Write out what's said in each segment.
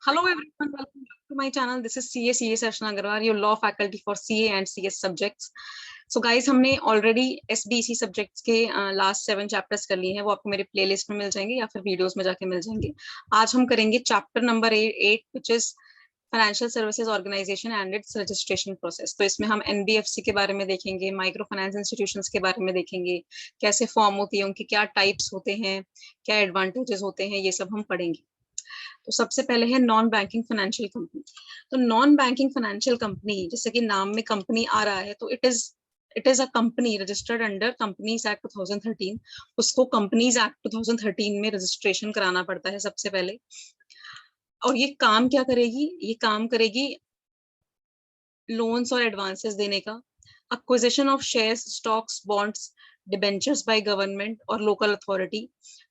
Hello everyone, welcome back to my channel. This is CS Archana Agarwal, your law faculty for CA and CS subjects. So guys, हमने already SBC subjects के last 7 chapters कर लिए हैं. वो आपको मेरे playlist में मिल जाएंगे या फिर videos में जाके मिल जाएंगे. आज हम करेंगे chapter number 8 which is Financial Services Organization and its registration process. तो इसमें हम NBFC के बारे में देखेंगे, माइक्रो फाइनेंस इंस्टीट्यूशंस के बारे में देखेंगे, कैसे फॉर्म होती है, उनके क्या टाइप्स होते हैं, क्या एडवांटेजेस होते हैं, ये सब हम पढ़ेंगे. तो सबसे पहले है नॉन बैंकिंग फाइनेंशियल कंपनी. तो नॉन बैंकिंग फाइनेंशियल कंपनी, जैसे कि नाम में कंपनी आ रहा है, तो it is a company registered under companies act 2013. उसको कंपनीज एक्ट 2013 में रजिस्ट्रेशन कराना पड़ता है सबसे पहले. और ये काम क्या करेगी? ये काम करेगी लोन्स और एडवांसेस देने का, acquisition of shares, stocks, bonds, debentures by government और लोकल अथॉरिटी,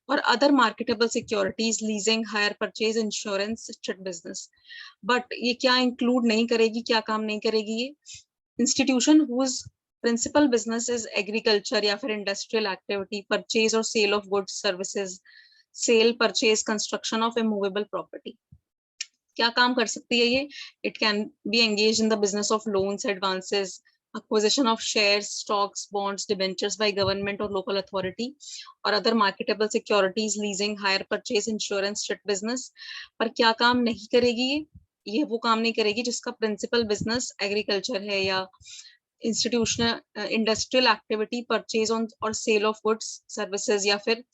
और other marketable securities, leasing, hire purchase, insurance, chit business. But ये क्या इंक्लूड नहीं करेगी, क्या काम नहीं करेगी? ये institution whose principal business is agriculture या फिर इंडस्ट्रियल एक्टिविटी, परचेज और sale of goods, services, sale, purchase, construction of immovable property. क्या काम कर सकती है ये? It can be engage in the business of loans, advances, acquisition of shares, stocks, bonds, debentures by government or local authority, और other marketable securities, leasing, hire purchase, insurance, chit business. पर क्या काम नहीं करेगी ये वो काम नहीं करेगी जिसका प्रिंसिपल बिजनेस एग्रीकल्चर है या institutional industrial activity, purchase on और सेल ऑफ गुड्स, सर्विसेज, या फिर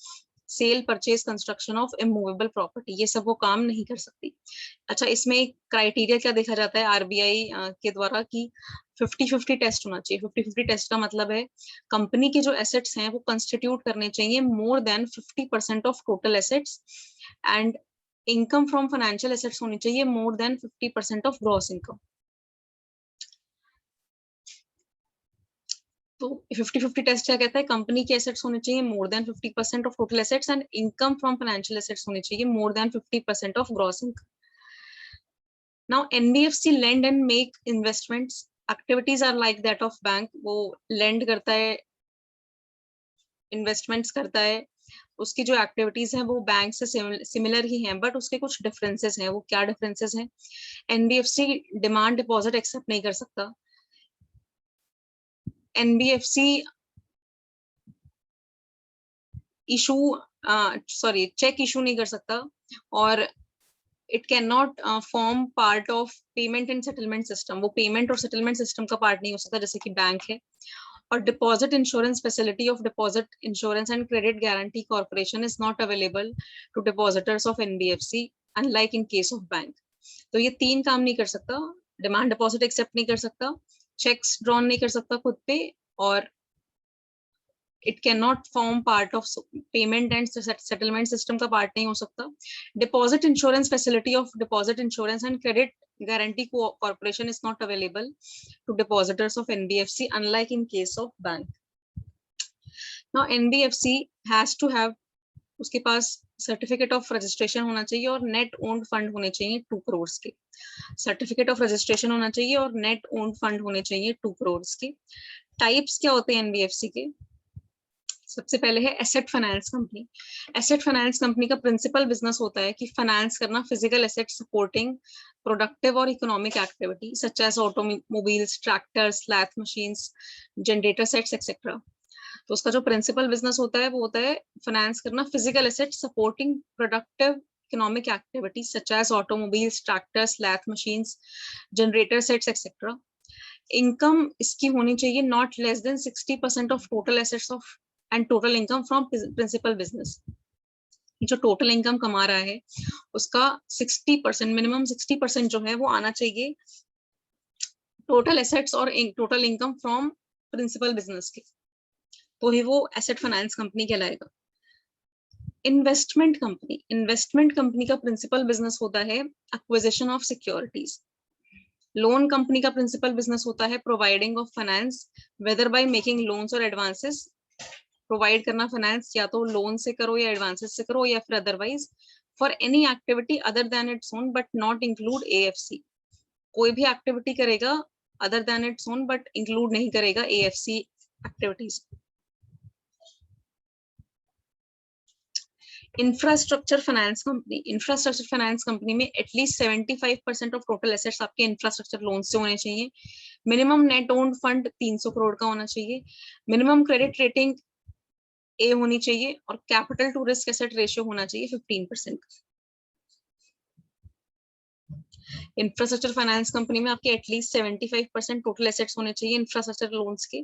sale, purchase, construction of immovable property. ये सब वो काम नहीं कर सकती. अच्छा, इसमें एक क्राइटेरिया क्या देखा जाता है आरबीआई के द्वारा कि 50-50 टेस्ट होना चाहिए. 50-50 टेस्ट का मतलब है कंपनी के जो एसेट्स हैं वो कंस्टिट्यूट करने चाहिए more than 50% of total assets, and income from financial assets होनी चाहिए more than 50% of gross income. तो 50-50 टेस्ट क्या कहता है? कंपनी के एसेट्स होने चाहिए more than 50% of total assets, and income from financial assets होने चाहिए more than 50% of gross income. Now NBFC lend and make investments. Activities are like that of bank. वो lend करता है, इन्वेस्टमेंट्स करता है. उसकी जो एक्टिविटीज हैं वो बैंक से सिमिलर ही हैं, बट उसके कुछ डिफरेंसेस हैं. वो क्या डिफरेंसेस हैं? NBFC डिमांड डिपॉजिट एक्सेप्ट नहीं कर सकता. NBFC चेक इशू नहीं कर सकता, और it can not form part of payment and settlement system. वो पेमेंट और सेटलमेंट सिस्टम का पार्ट नहीं हो सकता जैसे कि बैंक है. और deposit insurance facility of deposit insurance and credit guarantee corporation is not available to depositors of NBFC unlike in case of bank. तो ये 3 काम नहीं कर सकता. डिमांड डिपॉजिट एक्सेप्ट नहीं कर सकता, चेक्स ड्रॉन नहीं कर सकता खुद पे, और it cannot form part of payment and settlement system का part नहीं हो सकता. Deposit insurance facility of deposit insurance and credit guarantee corporation is not available to depositors of NBFC unlike in case of bank. Now NBFC has to have, उसके पास certificate of registration होना चाहिए और net owned fund होने चाहिए 2 करोड़ के. Certificate of registration होना चाहिए और नेट ओन्ड फंड होने चाहिए 2 करोड़ के. टाइप्स क्या होते हैं NBFC के? सबसे पहले है asset finance company. Asset finance company का प्रिंसिपल बिजनेस होता है कि फाइनेंस करना फिजिकल एसेट सपोर्टिंग प्रोडक्टिव और economic activity such as automobiles, tractors, lathe machines, generator sets etcetera. तो उसका जो प्रिंसिपल बिजनेस होता है वो होता है फाइनेंस करना physical asset supporting productive economic activity such as automobiles, tractors, lathe machines, generator sets etcetera. Income इसकी होनी चाहिए not less than 60% of total assets of and total income from principal business. जो टोटल इनकम कमा रहा है उसका 60%, minimum 60% जो है वो आना चाहिए टोटल एसेट्स और total income from principal business के, तो ही वो एसेट फाइनेंस कंपनी कहलाएगा. Investment company. इन्वेस्टमेंट कंपनी का प्रिंसिपल बिजनेस होता है acquisition of securities. Loan company का प्रिंसिपल बिजनेस होता है providing of finance whether by making loans और एडवांसेस. प्रोवाइड करना फाइनेंस या तो लोन से करो या एडवांसेस से करो या फिर otherwise for any activity other than its own but not include AFC. कोई भी एक्टिविटी करेगा other than its own but include नहीं करेगा AFC activities. Infrastructure finance company में एटलीस्ट 75% ऑफ टोटल एसेट्स आपके इंफ्रास्ट्रक्चर लोन से होने चाहिए। Minimum net owned fund 300 crore का होना चाहिए। मिनिमम क्रेडिट रेटिंग ए होनी चाहिए और capital to risk asset ratio होना चाहिए 15%। इंफ्रास्ट्रक्चर फाइनेंस कंपनी में आपके एटलीस्ट 75% टोटल एसेट्स होने चाहिए इंफ्रास्ट्रक्चर लोन्स के।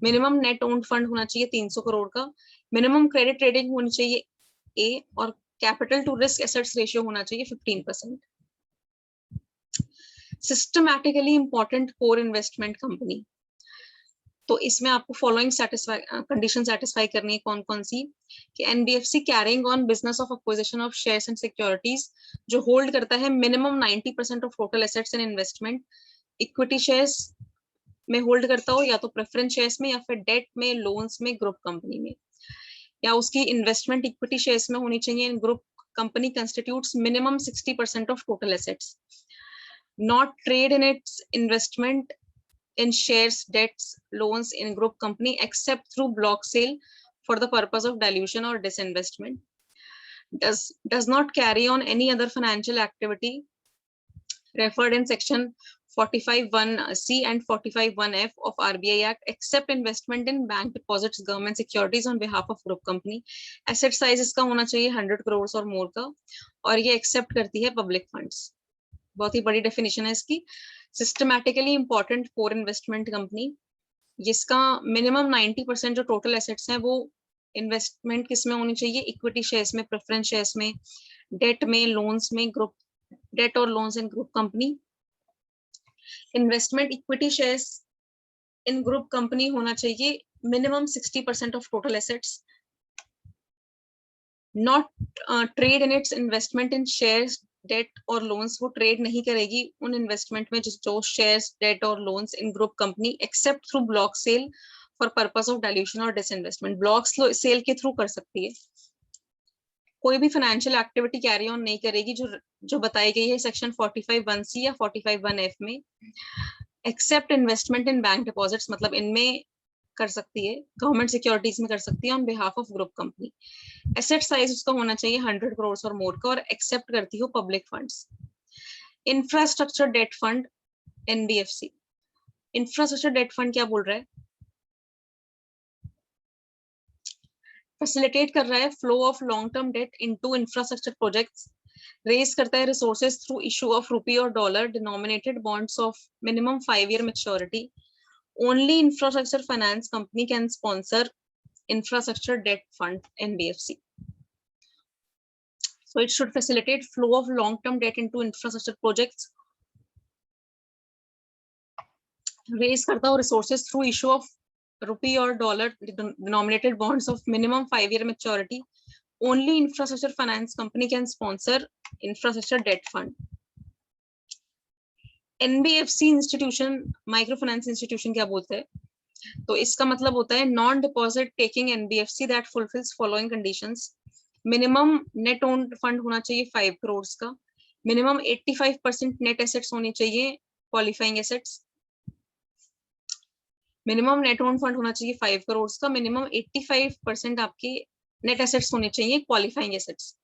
मिनिमम नेट ओन्ड फंड होना चाहिए 300 करोड़ का। मिनिमम क्रेडिट रेटिंग होनी चाहिए ए और capital to risk assets ratio होना चाहिए 15%। Systematically important core investment company, तो इसमें आपको फॉलोइंग कंडीशन सेटिस्फाई करनी है। कौन कौन सी? कि NBFC carrying on business of acquisition of shares and securities, जो होल्ड करता है minimum 90% of total assets in investment, equity shares में होल्ड करता हो या तो प्रेफरेंस शेयर्स में या फिर डेट में, लोन्स में, ग्रुप कंपनी में, या उसकी इन्वेस्टमेंट इक्विटी शेयर्स में होनी चाहिए in group company constitutes minimum 60% of total assets, not trade in its investment in shares, debts, loans in group company except through block sale for the purpose of dilution or disinvestment, does not carry on any other financial activity referred in section 45(1)(c) and 45(1)(f) of RBI Act except investment in bank deposits, government securities on behalf of group company। asset size इसका होना चाहिए 100 करोड़ और मोर का, और ये accept करती है public funds. बहुत ही बड़ी डेफिनेशन है इसकी। Systematically important core investment company, जिसका मिनिमम 90% जो टोटल एसेट्स हैं वो इन्वेस्टमेंट किस में होनी चाहिए? इक्विटी शेयर्स में, प्रेफरेंस शेयर्स में, डेट में, लोन्स में, ग्रुप डेट और loans in group company. Investment equity shares in group company होना चाहिए minimum 60% of total assets, not trade in its investment in shares, debt और लोन्स, वो trade नहीं करेगी उन इन्वेस्टमेंट में जो शेयर्स, डेट और loans in group company except through block sale for purpose of dilution और डिसइन्वेस्टमेंट। ब्लॉक सेल के थ्रू कर सकती है। कोई भी फाइनेंशियल एक्टिविटी कैरी ऑन नहीं करेगी जो बताई गई है सेक्शन 45(1)(c) या 45(1)(f) में, except investment in bank deposits, मतलब इनमें कर सकती है, गवर्नमेंट सिक्योरिटीज में कर सकती है on behalf of group company. Asset size उसका होना चाहिए 100 करोड़ और मोर का, और एक्सेप्ट करती हो public funds. Infrastructure debt fund NBFC, infrastructure debt fund क्या बोल रहा है? फैसिलिटेट कर रहा है flow of long term debt into infrastructure projects, raise करता है resources through issue of rupee और dollar denominated bonds of minimum 5 year maturity. Only infrastructure finance company can sponsor infrastructure debt fund NBFC. So it should facilitate flow of long-term debt into infrastructure projects, raise करता हो resources through issue of rupee or dollar denominated bonds of minimum 5 year maturity. Only infrastructure finance company can sponsor infrastructure debt fund. NBFC institution, micro finance institution क्या बोलते हैं? तो इसका मतलब होता है non deposit taking NBFC that fulfils following conditions. Minimum net owned fund होना चाहिए 5 करोड़ का। मिनिमम 85% नेट एसेट्स होनी चाहिए qualifying assets. Minimum net owned fund होना चाहिए 5 करोड़ का। मिनिमम 85% आपकी नेट एसेट्स होने चाहिए क्वालिफाइंग एसेट्स।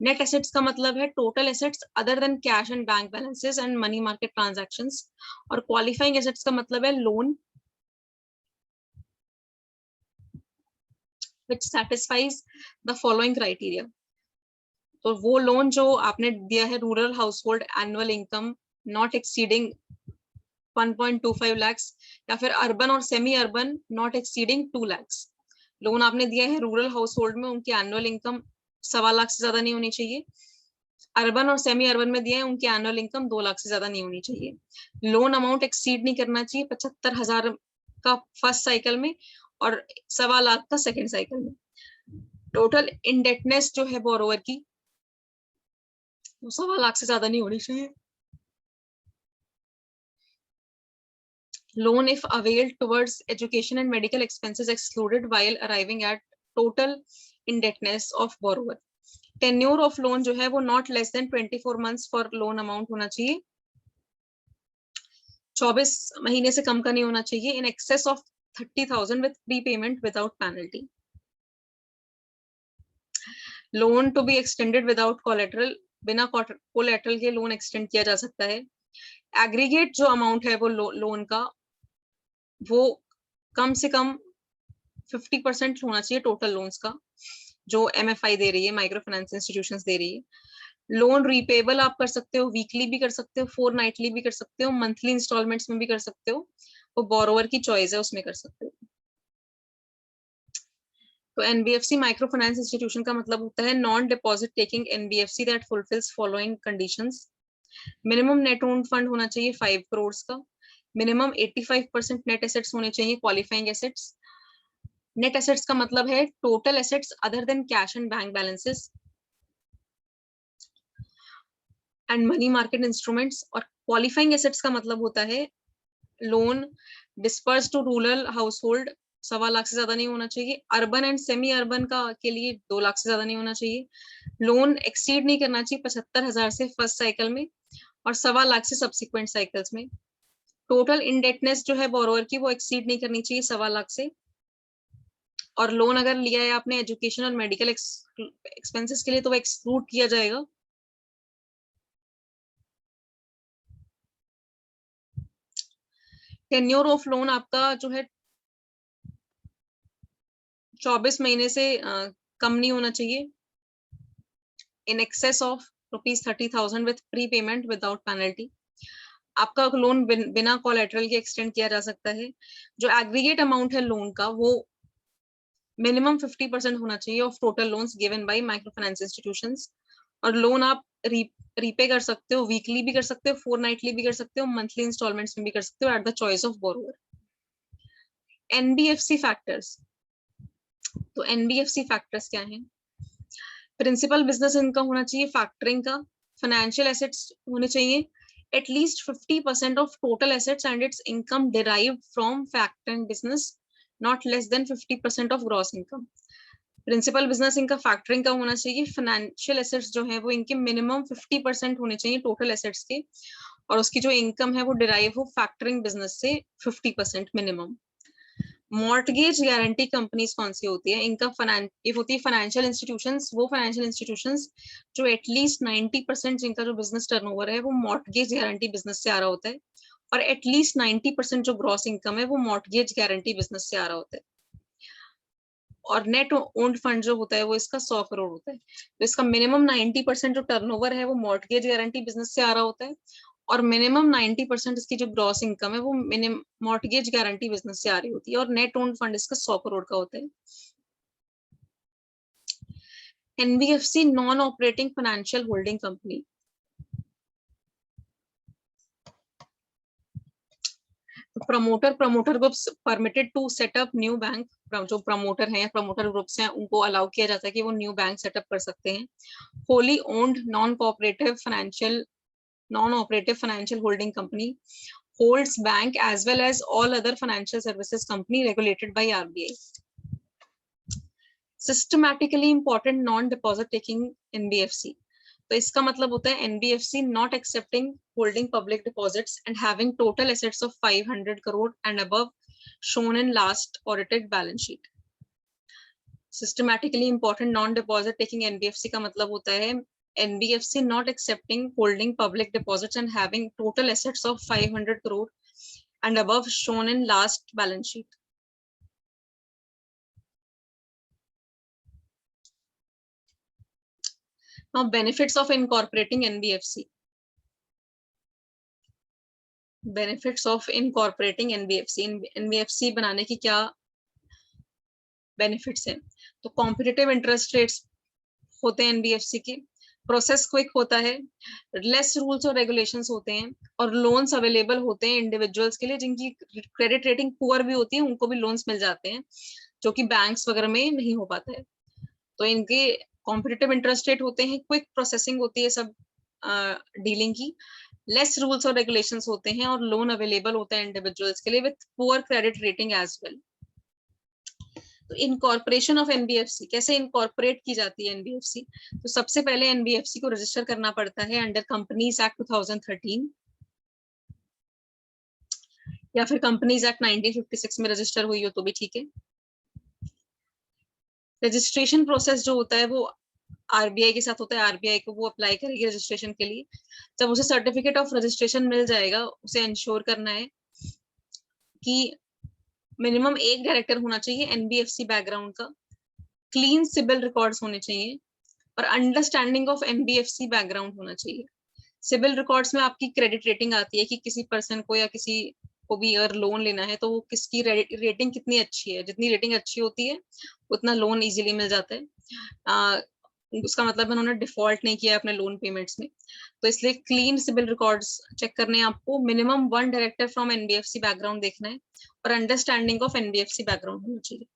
नेट एसेट्स का मतलब है total assets other than cash and bank balances and money market transactions, और क्वालिफाइंग एसेट्स का मतलब है loan which satisfies the following criteria। तो वो लोन जो आपने दिया है, rural household annual income not exceeding 1.25 lakhs, या फिर अर्बन और semi urban not exceeding 2 lakhs। Loan आपने दिया है रूरल हाउसहोल्ड में, उनकी एनुअल इनकम 1.25 लाख से ज्यादा नहीं होनी चाहिए। अर्बन और सेमी अर्बन में दिया है, उनकी एनुअल इनकम 2 लाख से ज्यादा नहीं होनी चाहिए। लोन अमाउंट एक्सीड नहीं करना चाहिए 75,000 का फर्स्ट साइकिल में और 1.25 लाख का सेकेंड साइकिल में। टोटल इंडेटनेस जो है बोरोवर की वो 1.25 लाख से ज्यादा नहीं होनी चाहिए। Loan if availed towards education and medical expenses excluded while arriving at total indebtedness of borrower. Tenure of loan जो है वो not less then 24 months for loan amount होना चाहिए, 24 महीने से कम का नहीं होना चाहिए। In excess of 30,000 with prepayment without penalty. Loan to be extended without collateral, बिना कोलेटरल के लोन एक्सटेंड किया जा सकता है। एग्रीगेट जो अमाउंट है वो लोन का, वो कम से कम 50% होना चाहिए टोटल लोन्स का, जो MFI दे रही है, माइक्रो फाइनेंस इंस्टीट्यूशंस दे रही है। लोन रीपेबल आप कर सकते हो, वीकली भी कर सकते हो, फोरनाइटली भी कर सकते हो, मंथली इंस्टॉलमेंट्स में भी कर सकते हो, वो बोरोवर की चॉइस है, उसमें कर सकते हो। तो NBFC माइक्रो फाइनेंस इंस्टीट्यूशन का मतलब होता है non deposit taking NBFC that fulfils following conditions. Minimum net owned fund होना चाहिए 5 करोड़ का। मिनिमम 85% नेट एसेट्स होने चाहिए, क्वालिफाइंग एसेट्स। नेट एसेट्स का मतलब है total assets other than cash and bank balances and money market instruments. और qualifying assets का मतलब होता है loan disburse to rural household 1.25 lakh से ज्यादा नहीं होना चाहिए। अर्बन एंड सेमी अर्बन का के लिए 2 लाख से ज्यादा नहीं होना चाहिए। लोन एक्सीड नहीं करना चाहिए 75,000 से फर्स्ट साइकिल में और 1.25 लाख से सब्सिक्वेंट साइकिल्स में। टोटल इंडेटनेस जो है बोरोवर की, वो एक्सीड नहीं करनी चाहिए 1.25 लाख से। और लोन अगर लिया है आपने एजुकेशन और मेडिकल एक्सपेंसेस के लिए, तो वो एक्सक्लूड किया जाएगा। टेन्योर ऑफ लोन आपका जो है 24 महीने से कम नहीं होना चाहिए। In excess of ₹30,000 with pre payment without penalty. आपका लोन बिना कोलेटरल के एक्सटेंड किया जा सकता है। जो एग्रीगेट अमाउंट है लोन का, वो मिनिमम 50% होना चाहिए of total loans given by micro finance institutions. और लोन आप रीपे कर सकते हो, वीकली भी कर सकते हो, फोरनाइटली भी कर सकते हो, मंथली इंस्टॉलमेंट्स में भी कर सकते हो, at the choice of borrower. NBFC factors, तो NBFC फैक्टर्स क्या हैं? प्रिंसिपल बिजनेस इनकम होना चाहिए फैक्टरिंग का। फाइनेंशियल एसेट्स होने चाहिए at least 50% of total assets and its income derived from factoring business, not less than 50% of gross income. Principal business इनका factoring का होना चाहिए। फाइनेंशियल एसेट्स जो है वो इनके मिनिमम 50% होने चाहिए टोटल एसेट्स के, और उसकी जो इनकम है वो डिराइव हो फैक्टरिंग बिजनेस से 50% मिनिमम। मॉर्टगेज गारंटी कंपनीज कौन सी होती है? इनका ये होती है फाइनेंशियल इंस्टीट्यूशंस, वो फाइनेंशियल इंस्टीट्यूशंस जो एटलीस्ट 90% जिनका जो बिजनेस टर्नओवर है वो मॉर्टगेज गारंटी बिजनेस से आ रहा होता है, और एटलीस्ट 90% जो ग्रॉस इनकम है वो मॉर्टगेज गारंटी बिजनेस से आ रहा होता है। और नेट ओन्ड फंड जो होता है वो इसका 100 करोड़ होता है। तो इसका मिनिमम 90% जो टर्नओवर है वो मॉर्टगेज गारंटी बिजनेस से आ रहा होता है, और मिनिमम 90% इसकी जो ग्रॉस इनकम है वो मिनिमम मॉर्टगेज गारंटी बिजनेस से आ रही होती है, और नेट ओन्ड फंड इसका 100 करोड़ का होता है। NBFC non operating financial holding company. Promoter groups permitted to set up new bank. जो प्रमोटर हैं या प्रमोटर ग्रुप्स हैं उनको अलाउ किया जाता है कि वो न्यू बैंक सेटअप कर सकते हैं। Wholly owned non operative financial holding company holds bank as well as all other financial services company regulated by RBI. Systematically important non-deposit taking NBFC. तो इसका मतलब होता है NBFC not accepting holding public deposits and having total assets of 500 crore and above shown in last audited balance sheet. Systematically important non-deposit taking NBFC का मतलब होता है NBFC not accepting holding public deposits and having total assets of 500 crore and above shown in last balance sheet. Now benefits of incorporating NBFC. Benefits of incorporating NBFC. NBFC बनाने की क्या benefits हैं? तो competitive interest rates होते हैं NBFC के, process quick होता है, लेस रूल्स और रेगुलेशंस होते हैं, और लोन्स अवेलेबल होते हैं इंडिविजुअल्स के लिए जिनकी क्रेडिट रेटिंग पुअर भी होती है, उनको भी लोन्स मिल जाते हैं, जो कि बैंक्स वगैरह में नहीं हो पाता है। तो इनके कॉम्पिटिटिव इंटरेस्ट रेट होते हैं, क्विक प्रोसेसिंग होती है सब डीलिंग की, लेस रूल्स और रेगुलेशंस होते हैं, और लोन अवेलेबल होता है इंडिविजुअल्स के लिए with poor credit rating as well. तो इनकॉर्पोरेशन ऑफ NBFC, कैसे इनकॉर्पोरेट की जाती है NBFC? तो सबसे पहले NBFC को रजिस्टर करना पड़ता है अंडर कंपनीज एक्ट 2013, या फिर कंपनीज एक्ट 1956 में रजिस्टर हुई हो तो भी ठीक है। रजिस्ट्रेशन प्रोसेस जो होता है वो आरबीआई के साथ होता है, आरबीआई को वो अप्लाई करेगी रजिस्ट्रेशन के लिए। जब उसे सर्टिफिकेट ऑफ रजिस्ट्रेशन मिल जाएगा, उसे इंश्योर करना है कि मिनिमम एक डायरेक्टर होना चाहिए एनबीएफसी बैकग्राउंड का, क्लीन सिबिल रिकॉर्ड्स होने चाहिए और अंडरस्टैंडिंग ऑफ एनबीएफसी बैकग्राउंड होना चाहिए। सिबिल रिकॉर्ड्स में आपकी क्रेडिट रेटिंग आती है कि किसी पर्सन को या किसी को भी अगर लोन लेना है तो वो किसकी रेटिंग कितनी अच्छी है। जितनी रेटिंग अच्छी होती है उतना लोन इजीली मिल जाता है। उसका मतलब उन्होंने डिफॉल्ट नहीं किया अपने लोन पेमेंट्स में। तो इसलिए क्लीन सिबिल रिकॉर्ड्स चेक करने हैं आपको, minimum 1 director from NBFC background देखना है और अंडरस्टैंडिंग ऑफ एनबीएफसी बैकग्राउंड होना चाहिए।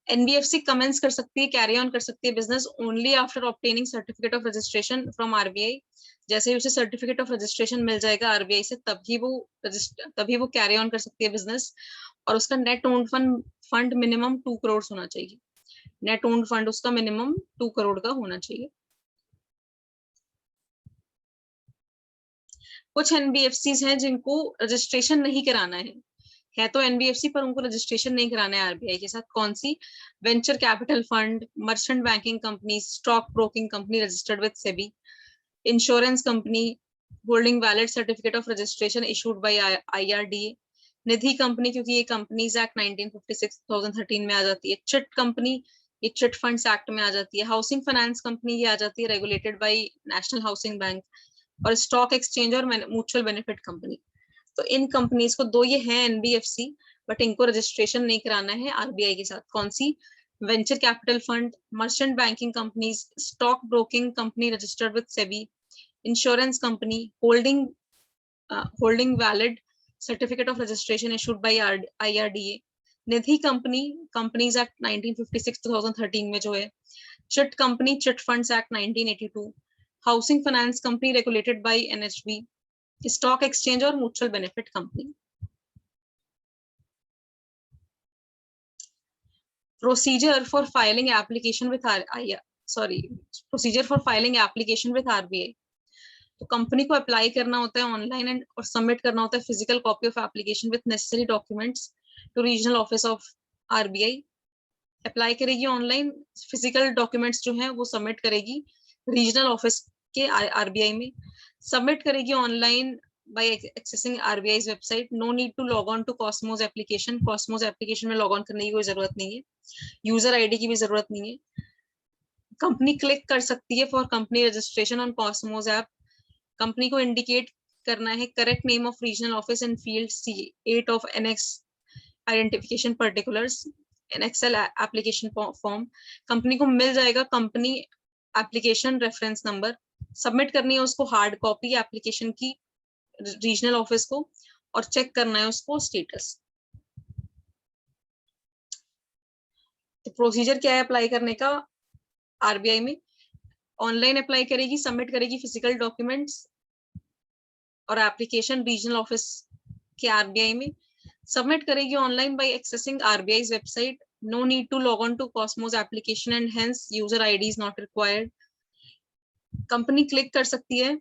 एनबीएफसी कमेंस कर सकती है, कैरी ऑन कर सकती है business only after obtaining certificate of registration from RBI. जैसे ही उसे सर्टिफिकेट ऑफ रजिस्ट्रेशन मिल जाएगा आरबीआई से, तभी वो कैरी ऑन कर सकती है बिजनेस। और उसका net owned fund minimum 2 crore होना चाहिए। नेट ओन्ड फंड उसका मिनिमम 2 करोड़ का होना चाहिए। कुछ एनबीएफसीज हैं जिनको रजिस्ट्रेशन नहीं कराना है तो एनबीएफसी पर उनको रजिस्ट्रेशन नहीं कराना है आरबीआई के साथ। कौन सी? Venture capital fund, merchant banking company, stock broking company registered with SEBI, insurance company holding valid certificate of registration issued by IRDA, Nidhi company क्योंकि ये कंपनीज एक्ट 1956 2013 में आ जाती है, चिट कंपनी ये चिट फंड्स एक्ट में आ जाती है, हाउसिंग फाइनेंस कंपनी ये आ जाती है regulated by national housing bank, और स्टॉक एक्सचेंज और म्यूचुअल बेनिफिट कंपनी। तो इन कंपनीज को, दो ये हैं एनबीएफसी, बट इनको रजिस्ट्रेशन नहीं कराना है आरबीआई के साथ। कौन सी? Venture capital fund, merchant banking companies, stock broking company registered with SEBI, insurance company holding valid certificate of registration issued by IRDA, Nidhi company companies act 1956 2013 में जो है, chit company chit funds act 1982, housing finance company regulated by NHB, stock exchange और mutual benefit company. Procedure for filing application with procedure for filing application with RBI. तो company को apply करना होता है online and और submit करना होता है physical copy of application with necessary documents to regional office of RBI. Apply करेगी ऑनलाइन, फिजिकल डॉक्यूमेंट्स जो हैं वो सबमिट करेगी रीजनल ऑफिस के आरबीआई में, सबमिट करेगी online by accessing RBI's website. No need to log on to Cosmos application. Cosmos application में log on करने की कोई जरूरत नहीं है, यूजर आईडी की भी जरूरत नहीं है। कंपनी क्लिक कर सकती है for company registration on Cosmos app. Company को इंडिकेट करना है correct name of regional office in field C8 of annex identification particulars in Excel application form. Company को मिल जाएगा company application reference number, submit करनी है उसको हार्ड कॉपी एप्लीकेशन की रीजनल ऑफिस को और चेक करना है उसको स्टेटस। तो प्रोसीजर क्या है अप्लाई करने का आरबीआई में? ऑनलाइन अप्लाई करेगी, सबमिट करेगी फिजिकल डॉक्यूमेंट्स और एप्लीकेशन रीजनल ऑफिस के आरबीआई में, सबमिट करेगी online by accessing RBI website. No need to log on to Cosmos application and hence user ID is not required. Company click कर सकती है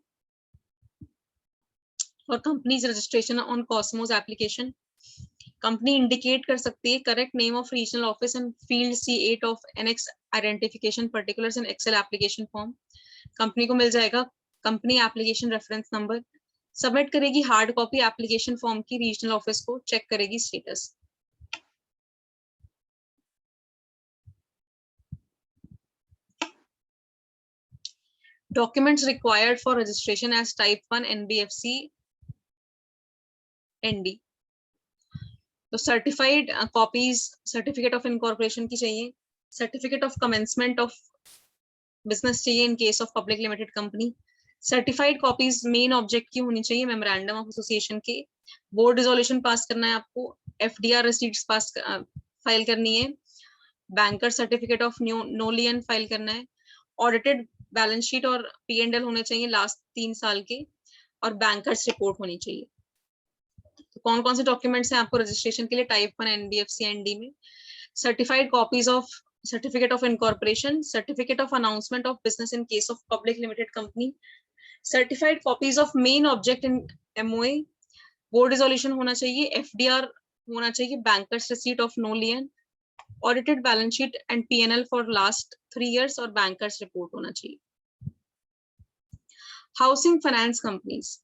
और companies registration on Cosmos application. Company indicate कर सकती है correct name of regional office and field C8 of annex identification particulars in Excel application form. Company को मिल जाएगा company application reference number, submit करेगी हार्ड कॉपी एप्लीकेशन फॉर्म की regional office को, check करेगी status. Documents required for registration as type 1 NBFC ND. तो certified copies certificate of incorporation की चाहिए, certificate of commencement of business चाहिए in case of public limited company, certified copies main object की होनी चाहिए memorandum of association के, board resolution pass करना है आपको, एफडीआर रिसीट्स पास फाइल करनी है, banker certificate of no lien file करना है, ऑडिटेड बैलेंस शीट और P&L होने चाहिए लास्ट 3 साल के, और बैंकर्स रिपोर्ट होनी चाहिए। तो कौन कौन से डॉक्यूमेंट्स हैं आपको रजिस्ट्रेशन के लिए टाइप 1 एनबीएफसी एनडी में? Certified copies of certificate of incorporation, certificate of announcement of business in case of public limited company, certified copies of main object in MOA, board resolution होना चाहिए, FDR होना चाहिए, bankers receipt of no lien, audited balance sheet and P&L for last 3 years और bankers report होना चाहिए। Housing finance companies,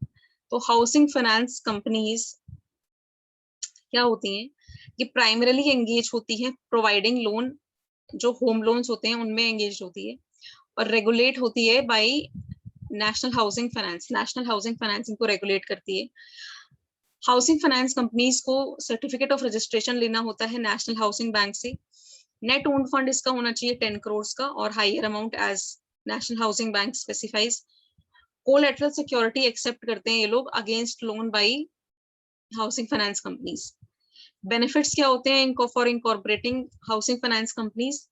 तो housing finance companies क्या होती हैं? ये प्राइमरीली एंगेज होती है प्रोवाइडिंग लोन, जो होम लोन्स होते हैं उनमें एंगेज होती है, और रेगुलेट होती है by national housing finance. National housing financing को रेगुलेट करती है। हाउसिंग फाइनेंस कंपनीज को सर्टिफिकेट ऑफ रजिस्ट्रेशन लेना होता है नेशनल हाउसिंग बैंक से। नेट ओन्ड फंड इसका होना चाहिए 10 करोड़ का और higher amount as national housing bank specifies. Collateral security accept करते हैं ये लोग against loan by housing finance companies. Benefits क्या होते हैं for incorporating housing finance companies?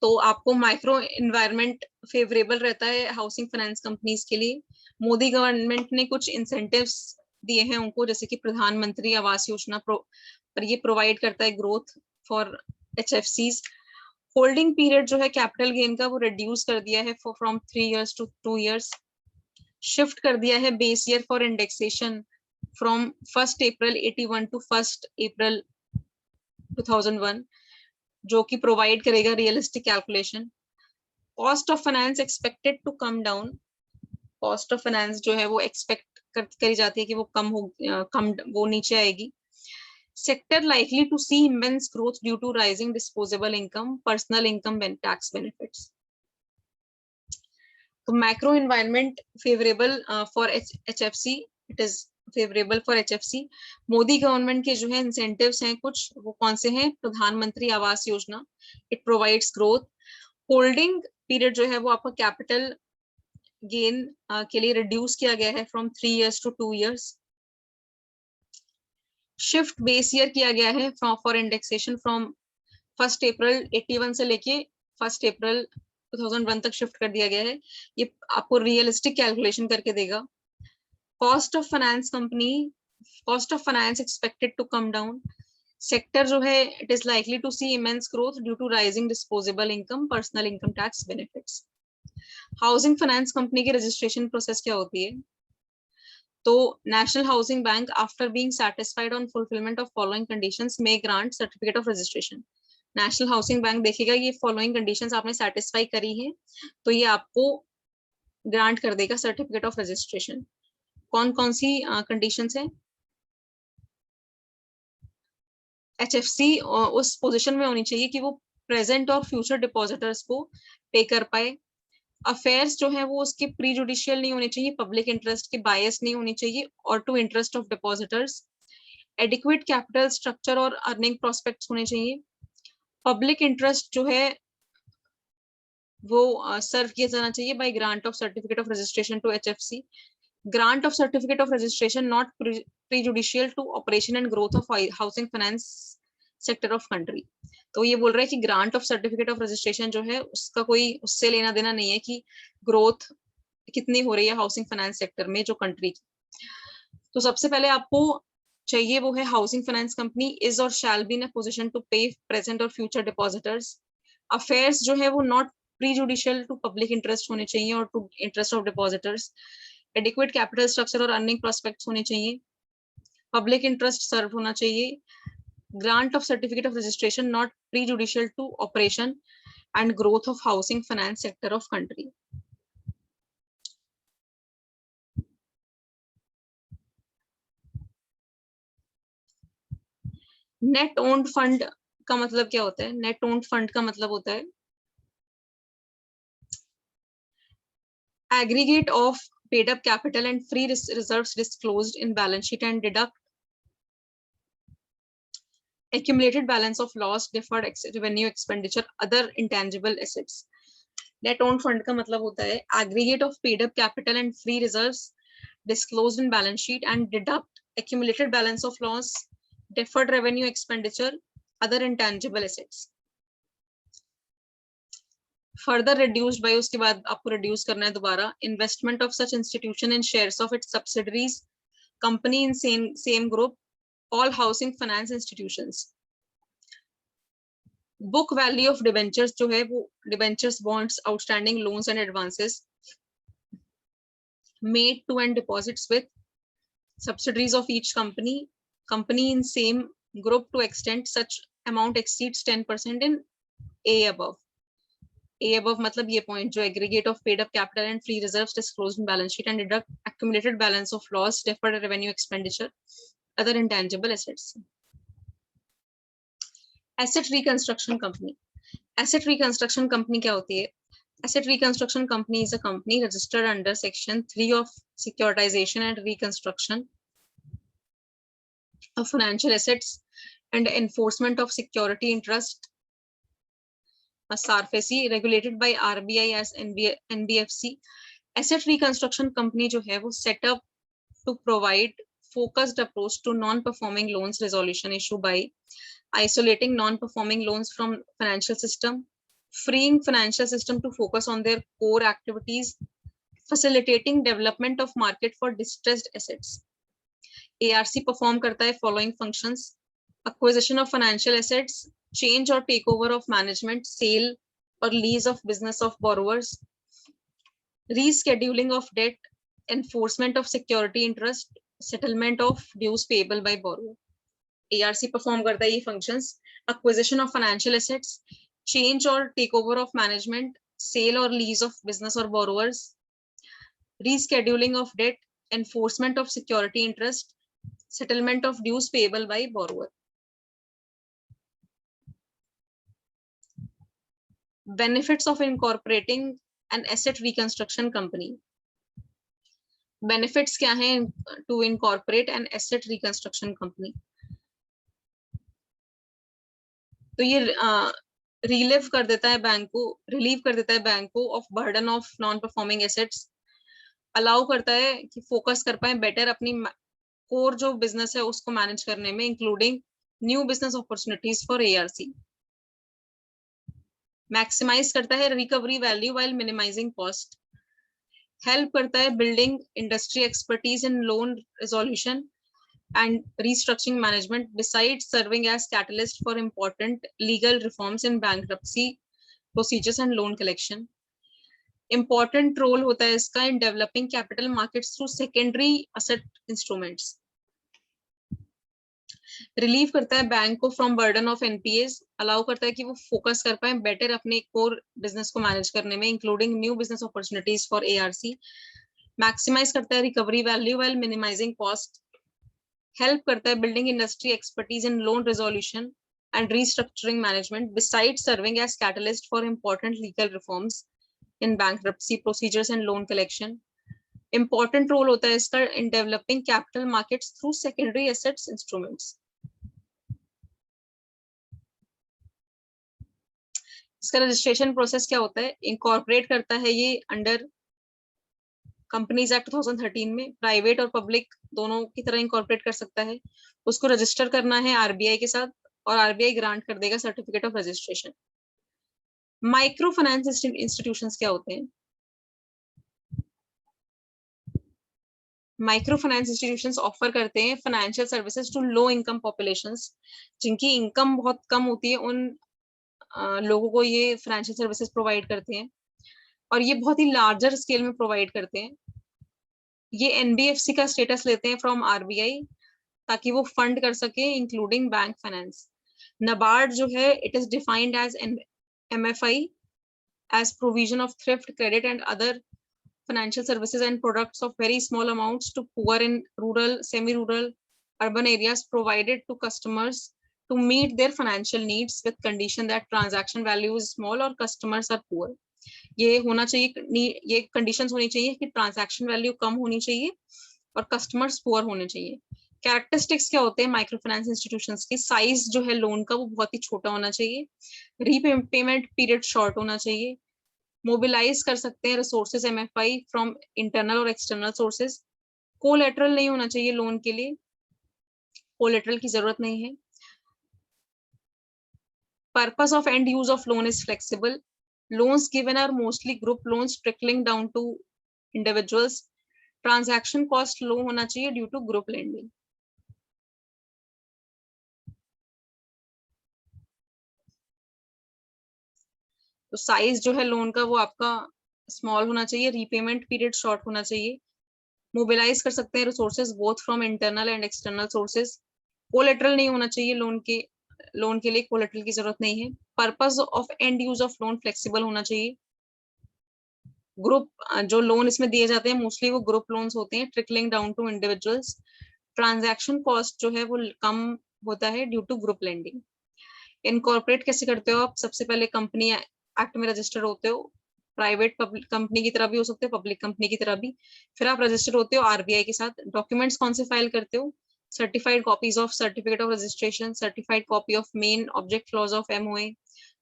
तो आपको माइक्रो एनवायरनमेंट फेवरेबल रहता है हाउसिंग फाइनेंस कंपनीज के लिए। मोदी गवर्नमेंट ने कुछ इंसेंटिव्स दिए हैं उनको, जैसे कि प्रधानमंत्री आवास योजना पर ये प्रोवाइड करता है growth for HFCs। Holding period जो है कैपिटल गेन का वो रिड्यूस कर दिया है from 3 years to 2 years। Shift कर दिया है base year for indexation from 1st April 81 to 1st April 2001, जो कि प्रोवाइड करेगा realistic calculation. Cost of finance expected to come down. Cost of finance जो है वो एक्सपेक्ट करी जाती है कि वो कम वो नीचे आएगी। Sector likely to see immense growth due to rising disposable income, personal income and tax benefits. तो macro environment favourable for HFC, it is favourable for HFC। Modi government के जो है इंसेंटिव्स हैं कुछ, वो कौन से हैं? प्रधानमंत्री Awas Yojana, it provides growth. Holding period जो है वो आपका कैपिटल गेन के लिए रिड्यूस किया गया है from 3 years to 2 years। Shift base year किया गया है for indexation from 1st April 81 से लेके 1st April 2001 तक शिफ्ट कर दिया गया है। ये आपको रियलिस्टिक कैलकुलेशन करके देगा। Cost of finance company, cost of finance expected to come down. Sector जो है it is likely to see immense growth due to rising disposable income, personal income tax benefits. Housing finance company की registration process क्या होती है? तो national housing bank after being satisfied on fulfilment of following conditions may grant certificate of registration. National housing bank देखेगा ये following conditions आपने satisfy करी है तो ये आपको ग्रांट कर देगा सर्टिफिकेट ऑफ रजिस्ट्रेशन। कौन कौन सी कंडीशंस है? HFC उस पोजीशन में होनी चाहिए कि वो प्रेजेंट और फ्यूचर डिपॉजिटर्स को पे कर पाए। अफेयर्स जो है वो उसके प्री जुडिशियल नहीं होने चाहिए, पब्लिक इंटरेस्ट के बायस नहीं होनी चाहिए और to interest of depositors. Adequate capital structure और अर्निंग प्रोस्पेक्ट्स होने चाहिए। पब्लिक इंटरेस्ट जो है वो सर्व किया जाना चाहिए by grant of certificate of registration to HFC। Grant of certificate of registration not prejudicial to operation and growth of housing finance sector of country. तो ये बोल रहा है कि grant of certificate of registration जो है उसका कोई उससे लेना देना नहीं है कि ग्रोथ कितनी हो रही है हाउसिंग फाइनेंस सेक्टर में जो कंट्री की। तो सबसे पहले आपको चाहिए वो है हाउसिंग फाइनेंस कंपनी इज और shall be in a position to pay present और फ्यूचर डिपॉजिटर्स। अफेयर्स जो है वो not prejudicial to public interest होने चाहिए और to interest of depositors. Adequate capital structure और अर्निंग प्रोस्पेक्ट्स होने चाहिए। पब्लिक इंटरेस्ट सर्व होना चाहिए। Grant of certificate of registration not prejudicial to operation and growth of housing finance sector of country. Net owned fund का मतलब क्या होता है? नेट ओन्ड फंड का मतलब होता है aggregate of paid up capital and free reserves disclosed in balance sheet and deduct accumulated balance of loss, deferred revenue, expenditure, other intangible assets. Net owned fund का मतलब होता है aggregate of paid up capital and free reserves disclosed in balance sheet and deduct accumulated balance of loss, deferred revenue, expenditure, other intangible assets. Further reduced by, उसके बाद आपको reduce करना है दोबारा। Investment of such institution in shares of its subsidiaries company in same group all housing finance institutions. Book value of debentures जो है वो debentures, bonds, outstanding loans and advances made to and deposits with subsidiaries of each company in same group to extent such amount exceeds 10% in A above. A above मतलब ये point जो aggregate of paid up capital and free reserves disclosed in balance sheet and deduct accumulated balance of loss, deferred revenue expenditure, other intangible assets. Asset reconstruction company. Asset reconstruction company क्या होती है? Asset reconstruction company is a company registered under section 3 of securitization and reconstruction of financial assets and enforcement of security interest, SARFAESI, regulated by RBI as NBFC. Asset reconstruction company जो है वो set up to provide focused approach to non-performing loans resolution issue by isolating non-performing loans from financial system, freeing financial system to focus on their core activities, facilitating development of market for distressed assets. ARC perform करता है following functions: acquisition of financial assets, change or takeover of management, sale or lease of business of borrowers, rescheduling of debt, enforcement of security interest, settlement of dues payable by borrower. ARC perform करता है ये functions: acquisition of financial assets, change or takeover of management, sale or lease of business or borrowers, rescheduling of debt, enforcement of security interest, settlement of dues payable by borrower. Benefits of incorporating an asset reconstruction company. Benefits क्या हैं to incorporate an asset reconstruction company? तो ये relieve कर देता है bank को of burden of non performing assets, allow करता है कि फोकस कर पाए बेटर अपनी कोर जो बिजनेस है उसको मैनेज करने में, including new business opportunities for ARC. Maximise करता है recovery value while minimising cost, help करता है building industry expertise in loan resolution and restructuring management, besides serving as catalyst for important legal reforms in bankruptcy procedures and loan collection. Important role होता है इसका in developing capital markets through secondary asset instruments. Relieve करता है bank को from burden of NPAs, allow करता है कि वो focus कर पाए better अपने core business को manage करने में, including new business opportunities for ARC. Maximize करता है recovery value while minimizing cost. Help करता है building industry expertise in loan resolution and restructuring management, besides serving as catalyst for important legal reforms in bankruptcy procedures and loan collection. Important role होता है इसका in developing capital markets through secondary assets instruments. इसका registration process क्या होता है? Incorporate करता है ये अंडर कंपनीज एक्ट 2013 में, प्राइवेट और पब्लिक दोनों की तरह इनकॉर्पोरेट कर सकता है. उसको रजिस्टर करना है RBI के साथ और RBI ग्रांट कर देगा certificate of registration. Micro finance institutions क्या होते हैं? माइक्रो फाइनेंस इंस्टीट्यूशंस ऑफर करते हैं financial services to low income populations. जिनकी इनकम बहुत कम होती है उन लोगों को ये फाइनेंशियल सर्विसेज प्रोवाइड करते हैं और ये बहुत ही लार्जर स्केल में प्रोवाइड करते हैं. ये NBFC का स्टेटस लेते हैं फ्रॉम RBI ताकि वो फंड कर सके इंक्लूडिंग बैंक फाइनेंस. NABARD जो है it is defined as MFI as provision of thrift credit and other financial services and products of very small amounts to poor in rural, semi-rural, urban areas provided to customers to meet their financial needs with condition that transaction value is small or customers are poor. ये होना चाहिए, ये conditions होनी चाहिए कि transaction value कम होनी चाहिए और कस्टमर्स पुअर होने चाहिए. कैरेक्टरिस्टिक्स क्या होते हैं माइक्रो फाइनेंस इंस्टीट्यूशंस की? साइज जो है लोन का वो बहुत ही छोटा होना चाहिए, रीपेमेंट पीरियड शॉर्ट होना चाहिए, मोबिलाइज कर सकते हैं रिसोर्सेज MFI फ्रॉम इंटरनल और एक्सटर्नल सोर्सेज, कोलेटरल नहीं होना चाहिए लोन के लिए, कोलेटरल की जरूरत नहीं है. Purpose of and use of loan is flexible. Loans given are mostly group loans trickling down to individuals. Transaction cost low होना चाहिए due to group lending. तो साइज जो है लोन का वो आपका स्मॉल होना चाहिए, रीपेमेंट पीरियड शॉर्ट होना चाहिए, मोबिलाइज कर सकते हैं resources both from internal and external sources, collateral नहीं होना चाहिए लोन के लोन के लिए कोलेटरल की जरूरत नहीं है। Purpose of and use of loan flexible होना चाहिए। ग्रुप जो लोन इसमें दिए जाते हैं मोस्टली वो ग्रुप लोन्स होते हैं, trickling down to individuals. Transaction cost जो है वो कम होता है due to group lending. Incorporate कैसे करते हो आप? सबसे पहले कंपनी एक्ट में रजिस्टर होते हो, प्राइवेट पब्लिक कंपनी की तरह भी हो सकते हो, पब्लिक कंपनी की तरह भी। फिर आप रजिस्टर होते हो आरबीआई के साथ। डॉक्यूमेंट्स कौन से फाइल करते हो? Certified copies of certificate of registration, certified copy of main object clause of MOA,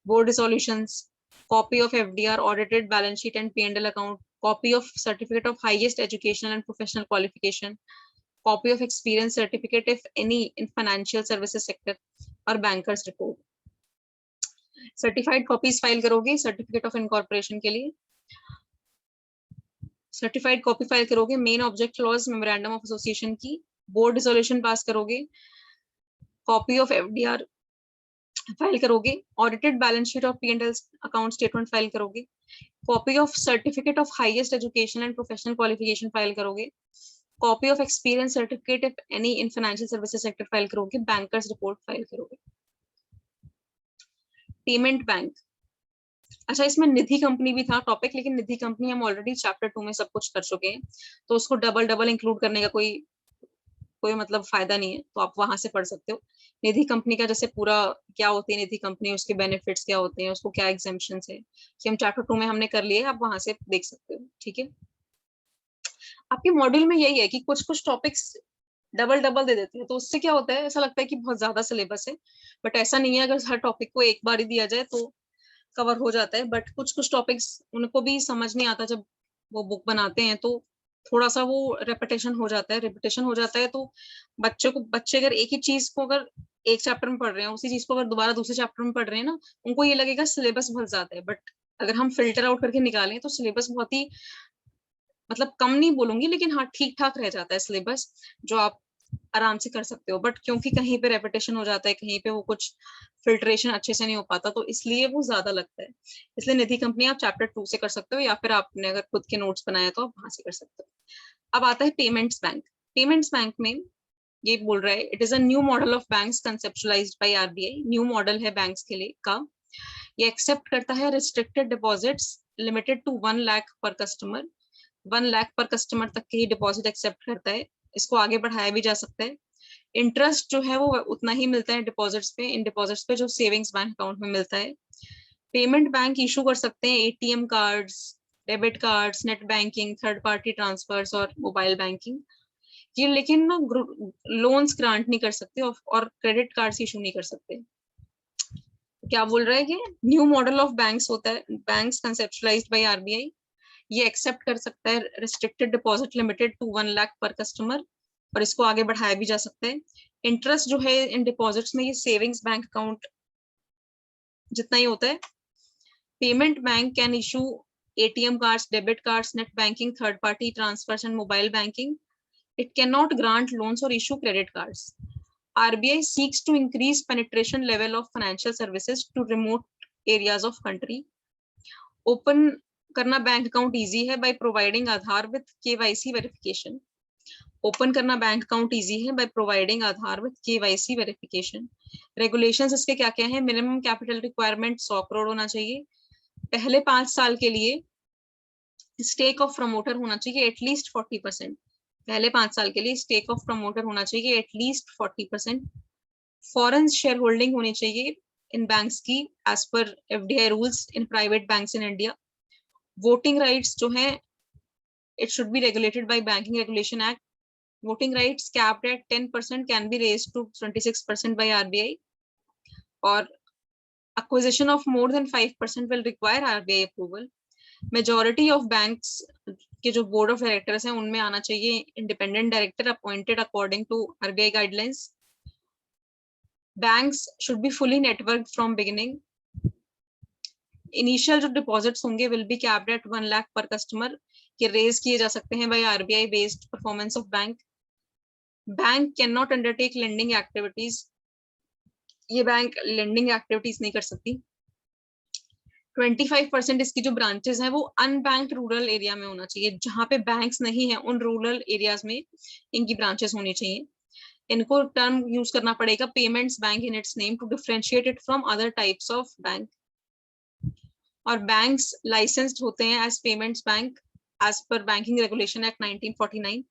board resolutions, copy of FDR, audited balance sheet and P&L account, copy of certificate of highest educational and professional qualification, copy of experience certificate if any in financial services sector और bankers report. Certified copies file करोगे certificate of incorporation के लिए, certified copy file करोगे main object clause memorandum of association की, board resolution pass करोगे, copy of FDR file करोगे, audited balance sheet और P&L account statement file करोगे, copy of certificate of highest education and professional qualification file करोगे, copy of experience certificate if any in financial services sector file करोगे, bankers report file करोगे। Payment bank, अच्छा इसमें निधि company भी था topic, लेकिन निधि company हम ऑलरेडी चैप्टर 2 में सब कुछ कर चुके हैं, तो उसको डबल डबल इंक्लूड करने का कोई मतलब फायदा नहीं है, तो आप वहां से पढ़ सकते हो। निधि कंपनी का जैसे पूरा क्या होती है निधि कंपनी, उसके बेनिफिट्स क्या होते हैं, उसको क्या एग्जेम्पशन है, कि हम चैप्टर 2 में हमने कर लिए, आप वहां से देख सकते हो। ठीक है, आपके मॉड्यूल में यही है कि कुछ कुछ टॉपिक्स डबल डबल दे देते हैं, तो उससे क्या होता है, ऐसा लगता है कि बहुत ज्यादा सिलेबस है, बट ऐसा नहीं है। अगर हर टॉपिक को एक बार ही दिया जाए तो कवर हो जाता है, बट कुछ कुछ टॉपिक्स उनको भी समझ नहीं आता जब वो बुक बनाते हैं, तो थोड़ा सा वो रेपिटेशन हो जाता है। रेपिटेशन हो जाता है तो बच्चे अगर एक ही चीज को अगर एक चैप्टर में पढ़ रहे हैं, उसी चीज को अगर दोबारा दूसरे चैप्टर में पढ़ रहे हैं ना, उनको ये लगेगा सिलेबस बहुत ज्यादा है, बट अगर हम फिल्टर आउट करके निकालें तो सिलेबस बहुत ही मतलब कम नहीं बोलूंगी, लेकिन हाँ ठीक ठाक रह जाता है सिलेबस, जो आप आराम से कर सकते हो। बट क्योंकि कहीं पे रेपिटेशन हो जाता है, कहीं पे वो कुछ फिल्ट्रेशन अच्छे से नहीं हो पाता, तो इसलिए वो ज्यादा लगता है। इसलिए निधि कंपनी आप चैप्टर 2 से कर सकते हो, या फिर आपने अगर खुद के नोट्स बनाए तो आप वहां से कर सकते हो। अब आता है पेमेंट्स बैंक। पेमेंट्स बैंक में ये बोल रहा है, it is a new model of banks conceptualised by RBI. New model है बैंक्स के लिए का। ये एक्सेप्ट करता है restricted deposits limited to 1 lakh per customer. 1 lakh per customer तक के ही डिपॉजिट एक्सेप्ट करता है, इसको आगे बढ़ाया भी जा सकता है। इंटरेस्ट जो है वो उतना ही मिलता है डिपॉजिट्स पे, इन डिपॉजिट्स पे जो सेविंग्स बैंक अकाउंट में मिलता है। पेमेंट बैंक इशू कर सकते हैं ATM cards, debit cards, net banking, third party transfers और मोबाइल बैंकिंग। ये लेकिन ना लोन्स ग्रांट नहीं कर सकते और क्रेडिट कार्ड्स इशू नहीं कर सकते। क्या बोल रहा है कि न्यू मॉडल ऑफ बैंक्स होता है, बैंक्स कंसेप्चुलाइज्ड बाय आरबीआई। ये एक्सेप्ट कर सकता है restricted deposit limited to 1 lakh per customer, और इसको आगे बढ़ाया भी जा सकता है। इंटरेस्ट जो है इन डिपॉजिट्स में ये सेविंग्स बैंक अकाउंट जितना ही होता है। Payment bank can issue ATM cards, debit cards, net banking, third party transfers and mobile banking. It cannot grant loans or issue credit cards. RBI seeks to increase penetration level of financial services to remote areas of country. Open करना bank account easy है by providing Aadhaar with KYC verification. Open करना bank account easy है by providing Aadhaar with KYC verification. Regulations इसके क्या क्या है? Minimum capital requirement 100 crore होना चाहिए। पहले 5 साल के लिए स्टेक ऑफ प्रमोटर होना चाहिए एटलीस्ट 40%। पहले 5 साल के लिए स्टेक ऑफ प्रमोटर होना चाहिए एटलीस्ट 40%। फॉरेन शेयर होल्डिंग होनी चाहिए इन बैंक्स की as per FDI rules in private banks in India. Voting rights जो है it should be regulated by banking regulation act. Voting rights capped at 10% can be raised to 26% by RBI, और acquisition of more than 5% will require RBI approval. Majority of banks के जो board of directors हैं उनमें आना चाहिए independent director appointed according to RBI guidelines. Banks should be fully networked from beginning. Initial जो deposits होंगे will be capped at 1 lakh per customer, ये raise किए जा सकते हैं by RBI based performance of bank. Bank cannot undertake lending activities. ये bank lending activities नहीं कर सकती। 25% इसकी जो ब्रांचेस हैं वो अनबैंक्ड रूरल एरिया में होना चाहिए, जहां पे बैंक्स नहीं है उन रूरल एरियाज में इनकी ब्रांचेस होनी चाहिए। इनको टर्म यूज करना पड़ेगा payments bank in its name to differentiate it from other types of bank. और बैंक्स लाइसेंस्ड होते हैं as payments bank as per banking regulation act 1949,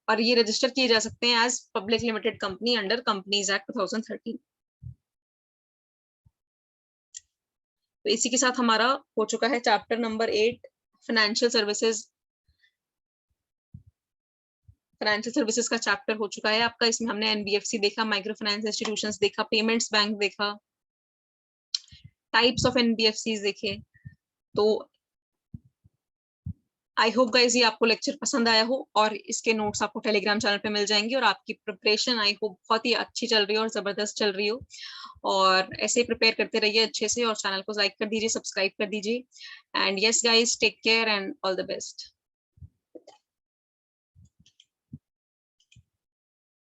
और ये रजिस्टर किए जा सकते हैं as public limited company under companies act 2013। तो इसी के साथ हमारा हो चुका है chapter number 8 financial services. Financial services का चैप्टर हो चुका है आपका। इसमें हमने एनबीएफसी देखा, माइक्रो फाइनेंस इंस्टीट्यूशंस देखा, पेमेंट्स बैंक देखा, टाइप्स ऑफ एनबीएफसीज देखे। तो आई होप गाइज ये आपको लेक्चर पसंद आया हो, और इसके नोट्स आपको टेलीग्राम चैनल पे मिल जाएंगे, और आपकी प्रिपरेशन आई होप बहुत ही अच्छी चल रही हो और जबरदस्त चल रही हो। और ऐसे ही प्रिपेयर करते रहिए अच्छे से, और चैनल को लाइक कर दीजिए, सब्सक्राइब कर दीजिए। And yes guys, take care and all the best.